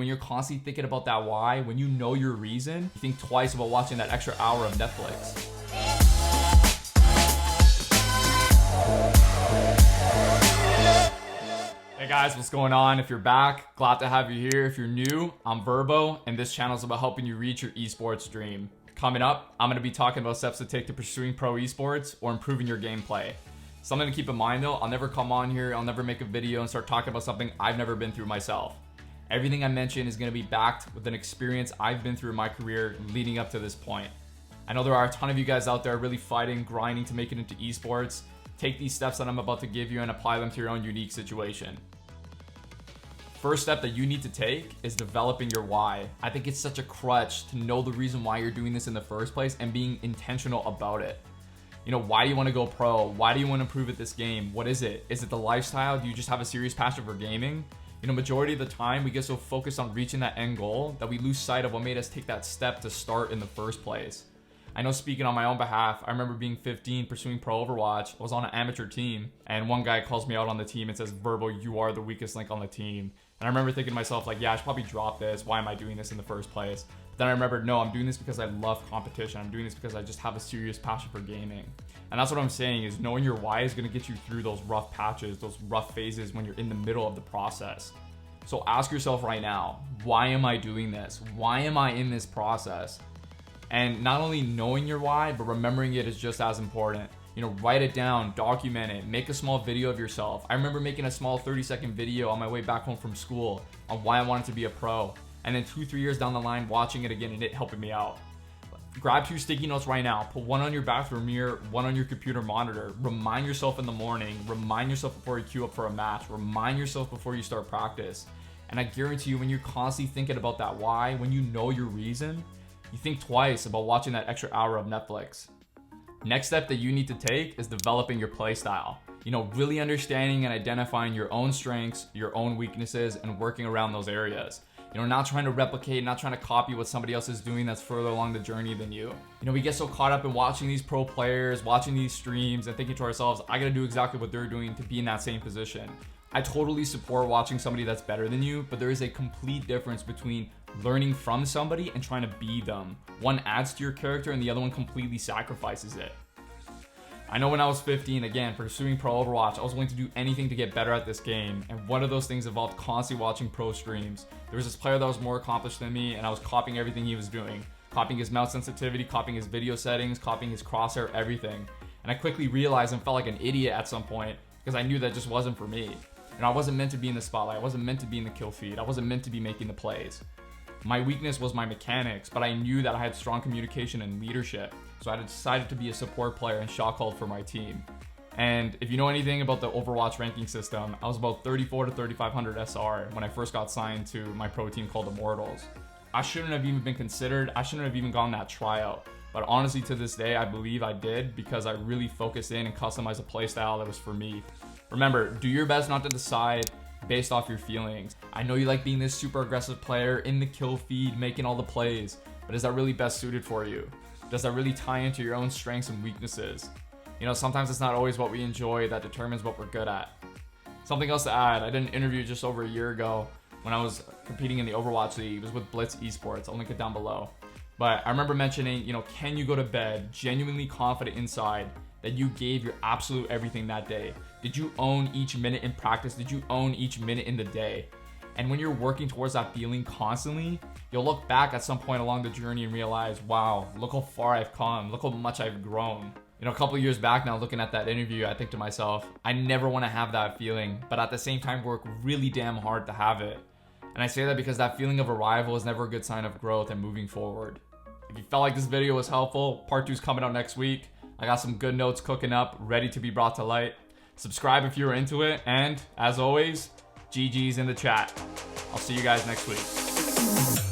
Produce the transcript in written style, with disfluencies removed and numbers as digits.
When you're constantly thinking about that why, when you know your reason, you think twice about watching that extra hour of Netflix. Hey guys, what's going on? If you're back, glad to have you here. If you're new, I'm Verbo, and this channel is about helping you reach your esports dream. Coming up, I'm going to be talking about steps to take to pursuing pro esports or improving your gameplay. Something to keep in mind though, I'll never come on here, I'll never make a video and start talking about something I've never been through myself. Everything I mention is going to be backed with an experience I've been through in my career leading up to this point. I know there are a ton of you guys out there really fighting, grinding to make it into esports. Take these steps that I'm about to give you and apply them to your own unique situation. First step that you need to take is developing your why. I think it's such a crutch to know the reason why you're doing this in the first place and being intentional about it. You know, why do you want to go pro? Why do you want to improve at this game? What is it? Is it the lifestyle? Do you just have a serious passion for gaming? You know, majority of the time we get so focused on reaching that end goal that we lose sight of what made us take that step to start in the first place. I know, speaking on my own behalf, I remember being 15, pursuing pro Overwatch. I was on an amateur team, and one guy calls me out on the team and says, "Verbo, you are the weakest link on the team." And I remember thinking to myself, like, yeah, I should probably drop this. Why am I doing this in the first place? But then I remembered, no, I'm doing this because I love competition. I'm doing this because I just have a serious passion for gaming. And that's what I'm saying, is knowing your why is going to get you through those rough patches, those rough phases when you're in the middle of the process. So ask yourself right now, why am I doing this? Why am I in this process? And not only knowing your why, but remembering it is just as important. You know, write it down, document it, make a small video of yourself. I remember making a small 30-second video on my way back home from school on why I wanted to be a pro. And then 2-3 years down the line, watching it again and it helping me out. Grab 2 sticky notes right now. Put one on your bathroom mirror, one on your computer monitor. Remind yourself in the morning. Remind yourself before you queue up for a match. Remind yourself before you start practice. And I guarantee you, when you're constantly thinking about that why, when you know your reason, you think twice about watching that extra hour of Netflix. Next step that you need to take is developing your play style. You know, really understanding and identifying your own strengths, your own weaknesses, and working around those areas. You know, not trying to replicate, not trying to copy what somebody else is doing that's further along the journey than you. You know, we get so caught up in watching these pro players, watching these streams, and thinking to ourselves, I gotta do exactly what they're doing to be in that same position. I totally support watching somebody that's better than you, but there is a complete difference between learning from somebody and trying to be them. One adds to your character and the other one completely sacrifices it. I know when I was 15, again, pursuing pro Overwatch, I was willing to do anything to get better at this game. And one of those things involved constantly watching pro streams. There was this player that was more accomplished than me, and I was copying everything he was doing. Copying his mouse sensitivity, copying his video settings, copying his crosshair, everything. And I quickly realized and felt like an idiot at some point because I knew that just wasn't for me. And I wasn't meant to be in the spotlight. I wasn't meant to be in the kill feed. I wasn't meant to be making the plays. My weakness was my mechanics, but I knew that I had strong communication and leadership. So I decided to be a support player and shot called for my team. And if you know anything about the Overwatch ranking system, I was about 34 to 3500 SR when I first got signed to my pro team called Immortals. I shouldn't have even been considered. I shouldn't have even gone that tryout. But honestly, to this day, I believe I did because I really focused in and customized a playstyle that was for me. Remember, do your best not to decide based off your feelings. I know you like being this super aggressive player in the kill feed, making all the plays, but is that really best suited for you? Does that really tie into your own strengths and weaknesses? You know, sometimes it's not always what we enjoy that determines what we're good at. Something else to add, I did an interview just over a year ago when I was competing in the Overwatch League. It was with Blitz Esports. I'll link it down below. But I remember mentioning, you know, can you go to bed genuinely confident inside that you gave your absolute everything that day? Did you own each minute in practice? Did you own each minute in the day? And when you're working towards that feeling constantly, you'll look back at some point along the journey and realize, wow, look how far I've come. Look how much I've grown. You know, a couple of years back now, looking at that interview, I think to myself, I never want to have that feeling, but at the same time, work really damn hard to have it. And I say that because that feeling of arrival is never a good sign of growth and moving forward. If you felt like this video was helpful, part 2 is coming out next week. I got some good notes cooking up, ready to be brought to light. Subscribe if you're into it, and as always, GG's in the chat. I'll see you guys next week.